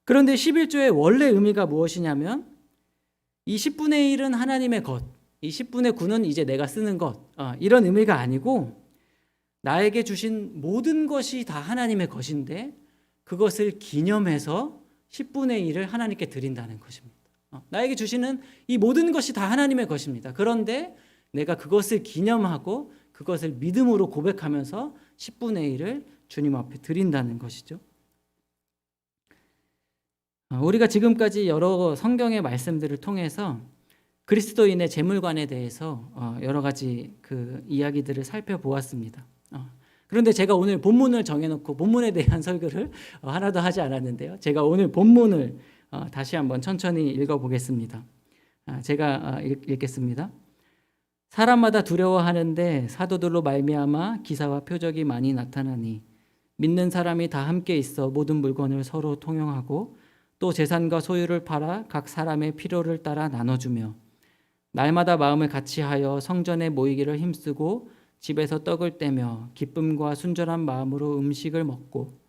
그런데 11조의 원래 의미가 무엇이냐면 이 10분의 1은 하나님의 것, 이 10분의 9는 이제 내가 쓰는 것 이런 의미가 아니고 나에게 주신 모든 것이 다 하나님의 것인데 그것을 기념해서 10분의 1을 하나님께 드린다는 것입니다. 나에게 주시는 이 모든 것이 다 하나님의 것입니다. 그런데 내가 그것을 기념하고 그것을 믿음으로 고백하면서 10분의 1을 주님 앞에 드린다는 것이죠. 우리가 지금까지 여러 성경의 말씀들을 통해서 그리스도인의 재물관에 대해서 여러 가지 그 이야기들을 살펴보았습니다. 그런데 제가 오늘 본문을 정해놓고 본문에 대한 설교를 하나도 하지 않았는데요. 제가 오늘 본문을 다시 한번 천천히 읽어보겠습니다. 제가 읽겠습니다. 사람마다 두려워하는데 사도들로 말미암아 기사와 표적이 많이 나타나니 믿는 사람이 다 함께 있어 모든 물건을 서로 통용하고 또 재산과 소유를 팔아 각 사람의 필요를 따라 나눠주며 날마다 마음을 같이하여 성전에 모이기를 힘쓰고 집에서 떡을 떼며 기쁨과 순전한 마음으로 음식을 먹고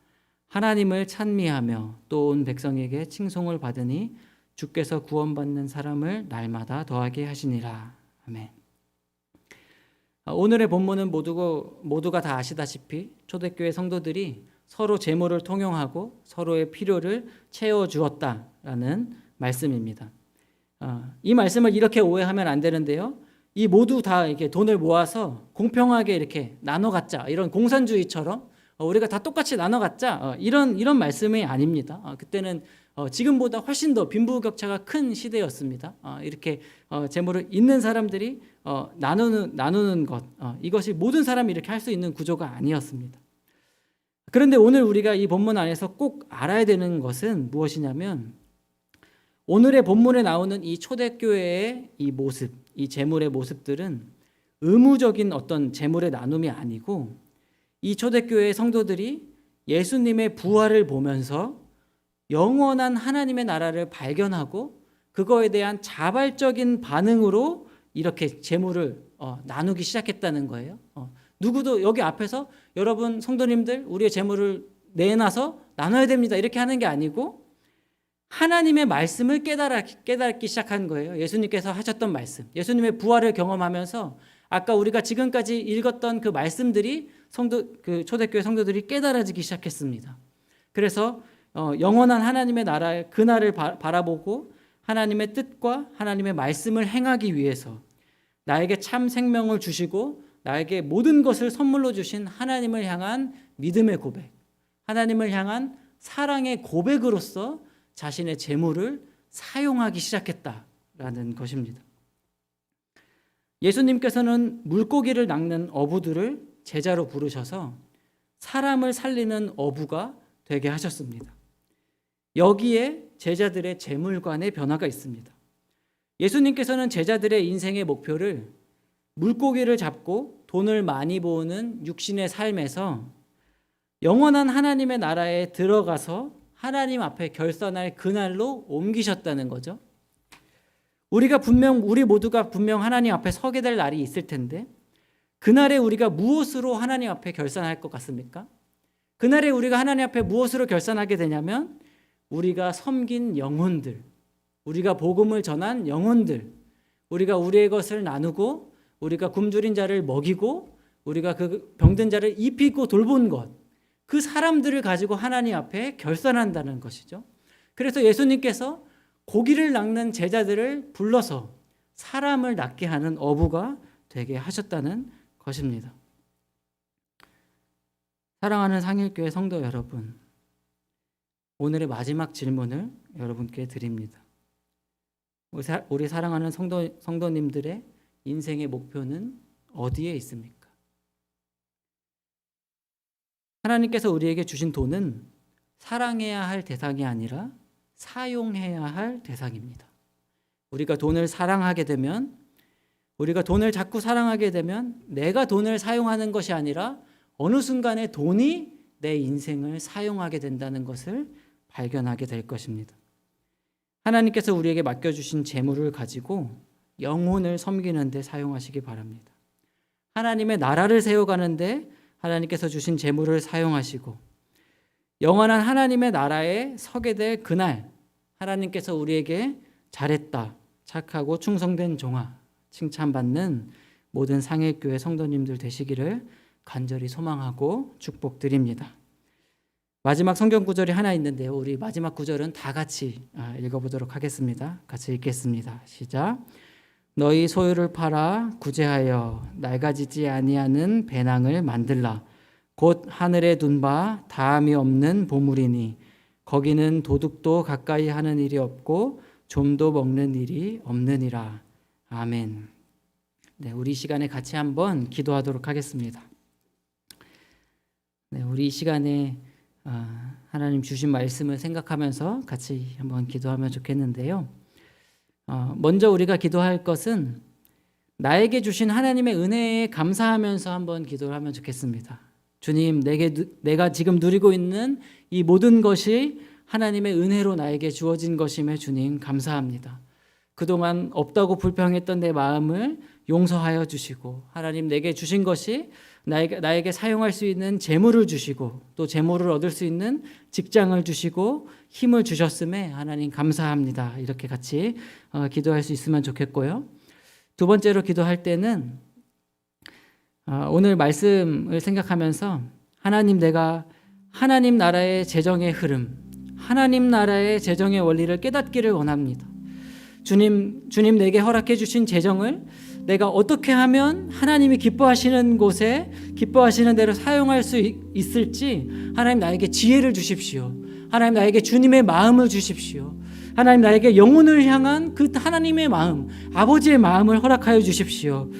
하나님을 찬미하며 또 온 백성에게 칭송을 받으니 주께서 구원받는 사람을 날마다 더하게 하시니라. 아멘. 오늘의 본문은 모두가 다 아시다시피 초대교회 성도들이 서로 재물을 통용하고 서로의 필요를 채워주었다라는 말씀입니다. 이 말씀을 이렇게 오해하면 안 되는데요. 이 모두 다 이렇게 돈을 모아서 공평하게 이렇게 나눠 갖자 이런 공산주의처럼 우리가 다 똑같이 나눠 갖자 이런 말씀이 아닙니다. 그때는 지금보다 훨씬 더 빈부격차가 큰 시대였습니다. 이렇게 재물을 있는 사람들이 나누는 것 이것이 모든 사람이 이렇게 할 수 있는 구조가 아니었습니다. 그런데 오늘 우리가 이 본문 안에서 꼭 알아야 되는 것은 무엇이냐면 오늘의 본문에 나오는 이 초대교회의 이 모습, 이 재물의 모습들은 의무적인 어떤 재물의 나눔이 아니고 이 초대교회의 성도들이 예수님의 부활을 보면서 영원한 하나님의 나라를 발견하고 그거에 대한 자발적인 반응으로 이렇게 재물을 나누기 시작했다는 거예요. 누구도 여기 앞에서 여러분 성도님들 우리의 재물을 내놔서 나눠야 됩니다 이렇게 하는 게 아니고 하나님의 말씀을 깨닫기 시작한 거예요. 예수님께서 하셨던 말씀, 예수님의 부활을 경험하면서 아까 우리가 지금까지 읽었던 그 말씀들이 그 초대교회 성도들이 깨달아지기 시작했습니다. 그래서 영원한 하나님의 나라의 그날을 바라보고 하나님의 뜻과 하나님의 말씀을 행하기 위해서 나에게 참 생명을 주시고 나에게 모든 것을 선물로 주신 하나님을 향한 믿음의 고백, 하나님을 향한 사랑의 고백으로서 자신의 재물을 사용하기 시작했다라는 것입니다. 예수님께서는 물고기를 낚는 어부들을 제자로 부르셔서 사람을 살리는 어부가 되게 하셨습니다. 여기에 제자들의 재물관의 변화가 있습니다. 예수님께서는 제자들의 인생의 목표를 물고기를 잡고 돈을 많이 모으는 육신의 삶에서 영원한 하나님의 나라에 들어가서 하나님 앞에 결산할 그날로 옮기셨다는 거죠. 우리 모두가 분명 하나님 앞에 서게 될 날이 있을 텐데 그날에 우리가 무엇으로 하나님 앞에 결산할 것 같습니까? 그날에 우리가 하나님 앞에 무엇으로 결산하게 되냐면 우리가 섬긴 영혼들, 우리가 복음을 전한 영혼들, 우리가 우리의 것을 나누고 우리가 굶주린 자를 먹이고 우리가 그 병든 자를 입히고 돌본 것, 그 사람들을 가지고 하나님 앞에 결산한다는 것이죠. 그래서 예수님께서 고기를 낚는 제자들을 불러서 사람을 낚게 하는 어부가 되게 하셨다는 것입니다. 사랑하는 상일교회 성도 여러분, 오늘의 마지막 질문을 여러분께 드립니다. 우리 사랑하는 성도님들의 인생의 목표는 어디에 있습니까? 하나님께서 우리에게 주신 돈은 사랑해야 할 대상이 아니라 사용해야 할 대상입니다. 우리가 돈을 사랑하게 되면, 우리가 돈을 자꾸 사랑하게 되면 내가 돈을 사용하는 것이 아니라 어느 순간에 돈이 내 인생을 사용하게 된다는 것을 발견하게 될 것입니다. 하나님께서 우리에게 맡겨주신 재물을 가지고 영혼을 섬기는 데 사용하시기 바랍니다. 하나님의 나라를 세워가는데 하나님께서 주신 재물을 사용하시고 영원한 하나님의 나라에 서게 될 그날 하나님께서 우리에게 잘했다, 착하고 충성된 종아 칭찬받는 모든 상일교회 성도님들 되시기를 간절히 소망하고 축복드립니다. 마지막 성경 구절이 하나 있는데요. 우리 마지막 구절은 다 같이 읽어보도록 하겠습니다. 같이 읽겠습니다. 시작. 너희 소유를 팔아 구제하여 낡아지지 아니하는 배낭을 만들라. 곧 하늘에 둔 바 다함이 없는 보물이니 거기는 도둑도 가까이 하는 일이 없고 좀도 먹는 일이 없느니라. 아멘. 네, 우리 이 시간에 같이 한번 기도하도록 하겠습니다. 네, 우리 이 시간에 하나님 주신 말씀을 생각하면서 같이 한번 기도하면 좋겠는데요. 먼저 우리가 기도할 것은 나에게 주신 하나님의 은혜에 감사하면서 한번 기도를 하면 좋겠습니다. 주님, 내가 지금 누리고 있는 이 모든 것이 하나님의 은혜로 나에게 주어진 것임에 주님 감사합니다. 그동안 없다고 불평했던 내 마음을 용서하여 주시고 하나님 내게 주신 것이 나에게 사용할 수 있는 재물을 주시고 또 재물을 얻을 수 있는 직장을 주시고 힘을 주셨음에 하나님 감사합니다. 이렇게 같이 기도할 수 있으면 좋겠고요. 두 번째로 기도할 때는 오늘 말씀을 생각하면서 하나님, 내가 하나님 나라의 재정의 흐름, 하나님 나라의 재정의 원리를 깨닫기를 원합니다. 주님 내게 허락해 주신 재정을 내가 어떻게 하면 하나님이 기뻐하시는 곳에 기뻐하시는 대로 사용할 수 있을지 하나님 나에게 지혜를 주십시오. 하나님 나에게 주님의 마음을 주십시오. 하나님 나에게 영혼을 향한 그 하나님의 마음, 아버지의 마음을 허락하여 주십시오.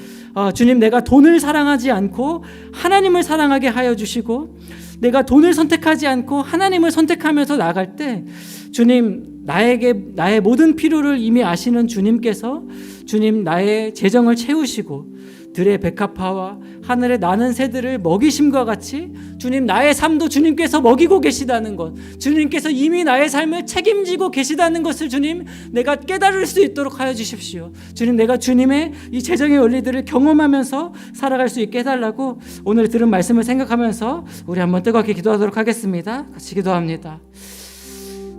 주님, 내가 돈을 사랑하지 않고 하나님을 사랑하게 하여 주시고 내가 돈을 선택하지 않고 하나님을 선택하면서 나갈 때 주님, 나의 모든 필요를 이미 아시는 주님께서 주님 나의 재정을 채우시고 들의 백합화와 하늘의 나는 새들을 먹이심과 같이 주님 나의 삶도 주님께서 먹이고 계시다는 것, 주님께서 이미 나의 삶을 책임지고 계시다는 것을 주님 내가 깨달을 수 있도록 하여 주십시오. 주님, 내가 주님의 이 재정의 원리들을 경험하면서 살아갈 수 있게 해달라고 오늘 들은 말씀을 생각하면서 우리 한번 뜨겁게 기도하도록 하겠습니다. 같이 기도합니다.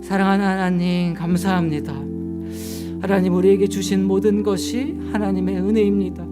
사랑하는 하나님, 감사합니다. 하나님, 우리에게 주신 모든 것이 하나님의 은혜입니다.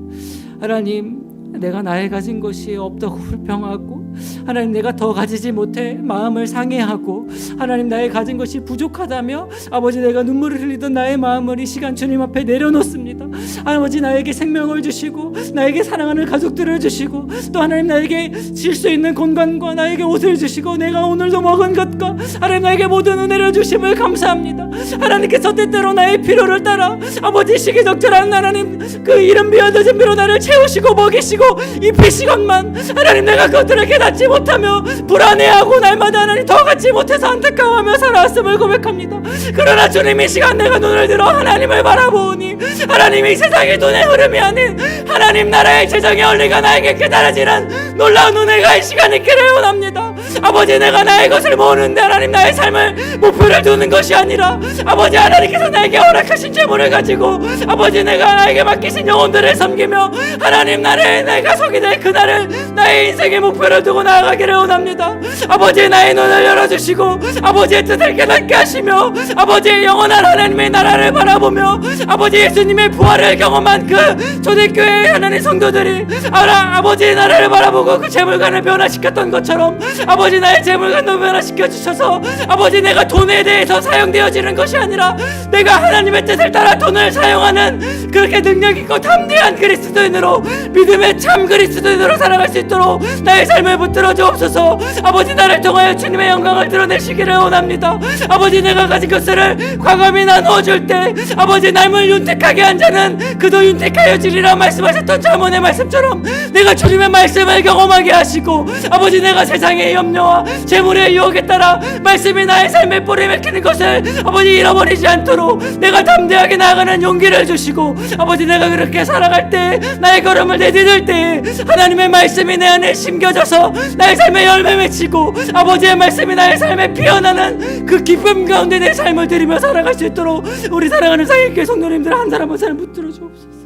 하나님, 내가 나의 가진 것이 없다고 불평하고 하나님 내가 더 가지지 못해 마음을 상해하고 하나님 나의 가진 것이 부족하다며 아버지 내가 눈물을 흘리던 나의 마음을 이 시간 주님 앞에 내려놓습니다. 아버지 나에게 생명을 주시고 나에게 사랑하는 가족들을 주시고 또 하나님 나에게 질 수 있는 공간과 나에게 옷을 주시고 내가 오늘도 먹은 것과 하나님 나에게 모든 은혜를 주심을 감사합니다. 하나님께서 때때로 나의 필요를 따라 아버지 시기적절한 하나님 그 이름 비어드신 비로 나를 채우시고 먹이시고 입히시건만 하나님 내가 그것들을 깨닫지 못하며 불안해하고 날마다 하나님 더 갖지 못해서 안타까워하며 살아왔음을 고백합니다. 그러나 주님 이 시간 내가 눈을 들어 하나님을 바라보니 하나님이 세상의 돈의 흐름이 아닌 하나님 나라의 재정의 원리가 나에게 깨달아지는 놀라운 은혜가 이 시간 있기를 원합니다. 아버지 내가 나의 것을 모으는데 하나님 나의 삶을 목표를 두는 것이 아니라 아버지 하나님께서 나에게 허락하신 재물을 가지고 아버지 내가 나에게 맡기신 영혼들을 섬기며 하나님 나라에 내가 서게 될 그날을 나의 인생의 목표를 두고 나아가기를 원합니다. 아버지 나의 눈을 열어주시고 아버지의 뜻을 깨닫게 하시며 아버지의 영원한 하나님의 나라를 바라보며 아버지 예수님의 부활을 경험한 그 초대교회 하나님 성도들이 아버지의 나라를 바라보고 그 재물관을 변화시켰던 것처럼 아버지 나의 재물관도 변화시켜 주셔서 아버지 내가 돈에 대해서 사용되어지는 것이 아니라 내가 하나님의 뜻을 따라 돈을 사용하는 그렇게 능력있고 담대한 그리스도인으로 믿음의 참 그리스도인으로 살아갈 수 있도록 나의 삶을 붙들어 주옵소서. 아버지 나를 통하여 주님의 영광을 드러내시기를 원합니다. 아버지 내가 가진 것을 과감히 나누어 줄 때 아버지 남을 윤택하게 한 자는 그도 윤택하여 지리라 말씀하셨던 잠언의 말씀처럼 내가 주님의 말씀을 경험하게 하시고 아버지 내가 세상의 염려와 재물의 유혹에 따라 말씀이 나의 삶에 뿌리 맺히는 것을 아버지 잃어버리지 않도록 내가 담대하게 나아가는 용기를 주시고 아버지 내가 그렇게 살아갈 때 나의 걸음을 내딛을 때 하나님의 말씀이 내 안에 심겨져서 나의 삶에 열매 맺히고 아버지의 말씀이 나의 삶에 피어나는 그 기쁨 가운데 내 삶을 드리며 살아갈 수 있도록 우리 사랑하는 사역교회 성도님들 한 사람 한 사람 붙들어 주옵소서.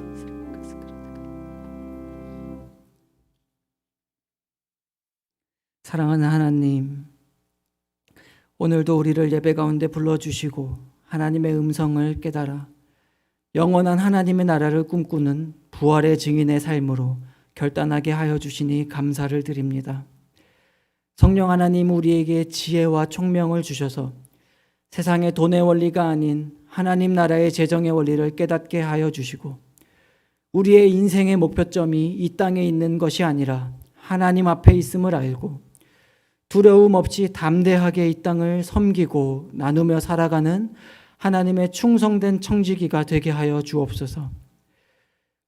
사랑하는 하나님, 오늘도 우리를 예배 가운데 불러주시고 하나님의 음성을 깨달아 영원한 하나님의 나라를 꿈꾸는 부활의 증인의 삶으로 결단하게 하여 주시니 감사를 드립니다. 성령 하나님, 우리에게 지혜와 총명을 주셔서 세상의 돈의 원리가 아닌 하나님 나라의 재정의 원리를 깨닫게 하여 주시고 우리의 인생의 목표점이 이 땅에 있는 것이 아니라 하나님 앞에 있음을 알고 두려움 없이 담대하게 이 땅을 섬기고 나누며 살아가는 하나님의 충성된 청지기가 되게 하여 주옵소서.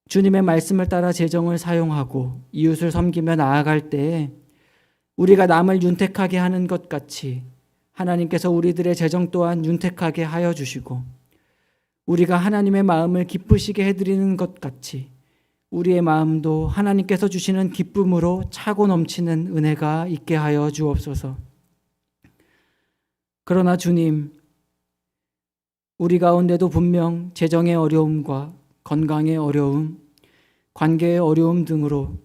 주님의 말씀을 따라 재정을 사용하고 이웃을 섬기며 나아갈 때에 우리가 남을 윤택하게 하는 것 같이 하나님께서 우리들의 재정 또한 윤택하게 하여 주시고 우리가 하나님의 마음을 기쁘시게 해드리는 것 같이 우리의 마음도 하나님께서 주시는 기쁨으로 차고 넘치는 은혜가 있게 하여 주옵소서. 그러나 주님, 우리 가운데도 분명 재정의 어려움과 건강의 어려움, 관계의 어려움 등으로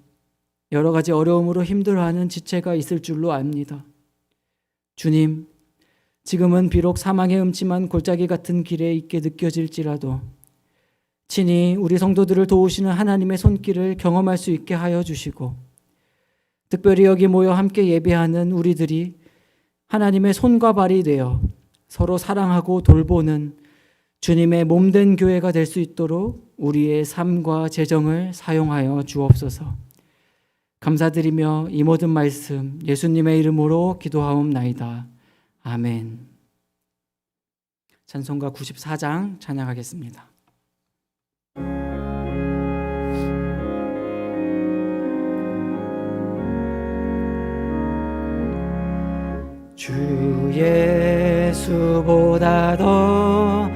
여러 가지 어려움으로 힘들어하는 지체가 있을 줄로 압니다. 주님, 지금은 비록 사망의 음침한 골짜기 같은 길에 있게 느껴질지라도 친히 우리 성도들을 도우시는 하나님의 손길을 경험할 수 있게 하여 주시고 특별히 여기 모여 함께 예배하는 우리들이 하나님의 손과 발이 되어 서로 사랑하고 돌보는 주님의 몸된 교회가 될 수 있도록 우리의 삶과 재정을 사용하여 주옵소서. 감사드리며 이 모든 말씀 예수님의 이름으로 기도하옵나이다. 아멘. 찬송가 94장 찬양하겠습니다. 주 예수보다 더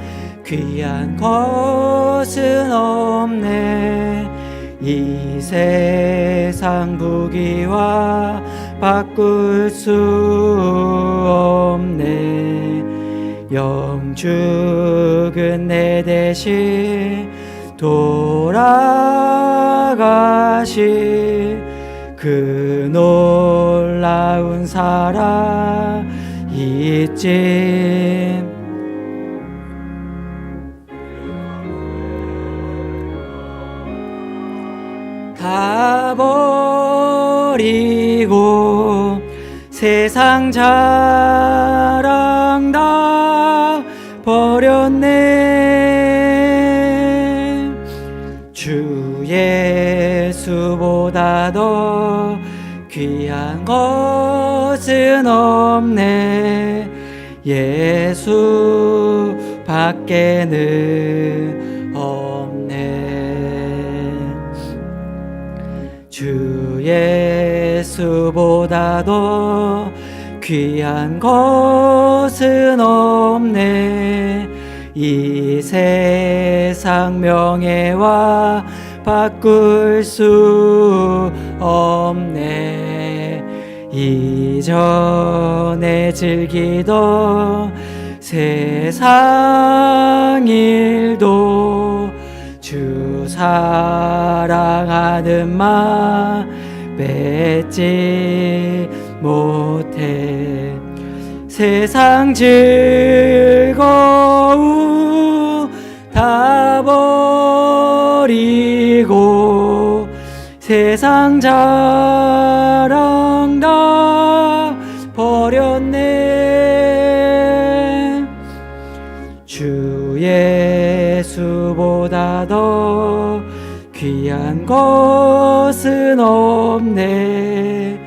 귀한 것은 없네. 이 세상 부귀와 바꿀 수 없네. 영죽은 내 대신 돌아가시 그 놀라운 사랑 있지. 다 버리고 세상 자랑 다 버렸네. 주 예수보다 더 귀한 것은 없네. 예수 밖에는 없네. 주 예수보다 더 귀한 것은 없네. 이 세상 명예와 바꿀 수 없네. 이전에 즐기던 세상 일도 주 사랑하는 마음 뺏지 못해. 세상 즐거움 다 버리고 세상 자랑 다 버렸네. 주 예수보다 더 귀한 것은 없네.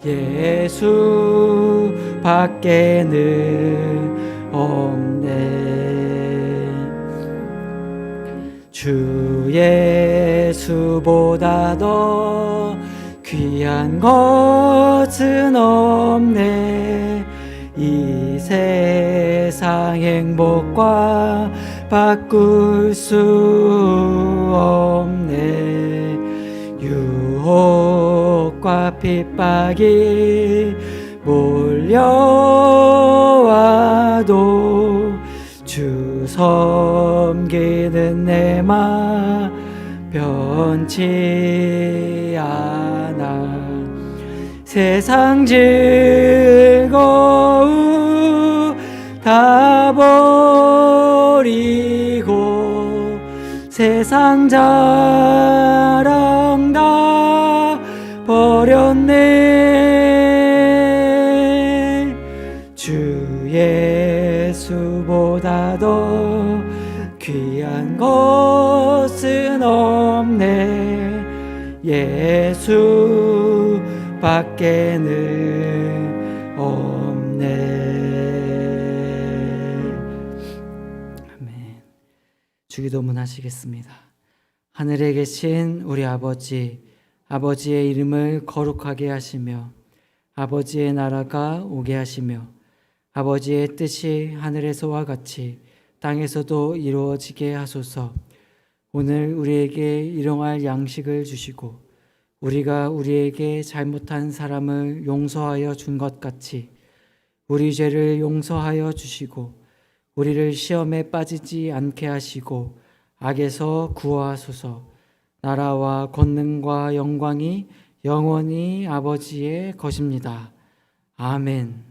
예수 밖에는 없네. 주 예수보다 더 귀한 것은 없네. 이 세상 행복과 바꿀 수 없네. 유혹과 핍박이 몰려와도 주 섬기는 내 맘 변치 않아. 세상 즐거움 다 버리고 세상 자랑 다 버렸네. 주 예수보다 더 귀한 것은 없네. 예수 밖에는 없네. 아멘. 주기도문 하시겠습니다. 하늘에 계신 우리 아버지, 아버지의 이름을 거룩하게 하시며 아버지의 나라가 오게 하시며 아버지의 뜻이 하늘에서와 같이 땅에서도 이루어지게 하소서. 오늘 우리에게 일용할 양식을 주시고 우리가 우리에게 잘못한 사람을 용서하여 준 것 같이 우리 죄를 용서하여 주시고 우리를 시험에 빠지지 않게 하시고 악에서 구하소서. 나라와 권능과 영광이 영원히 아버지의 것입니다. 아멘.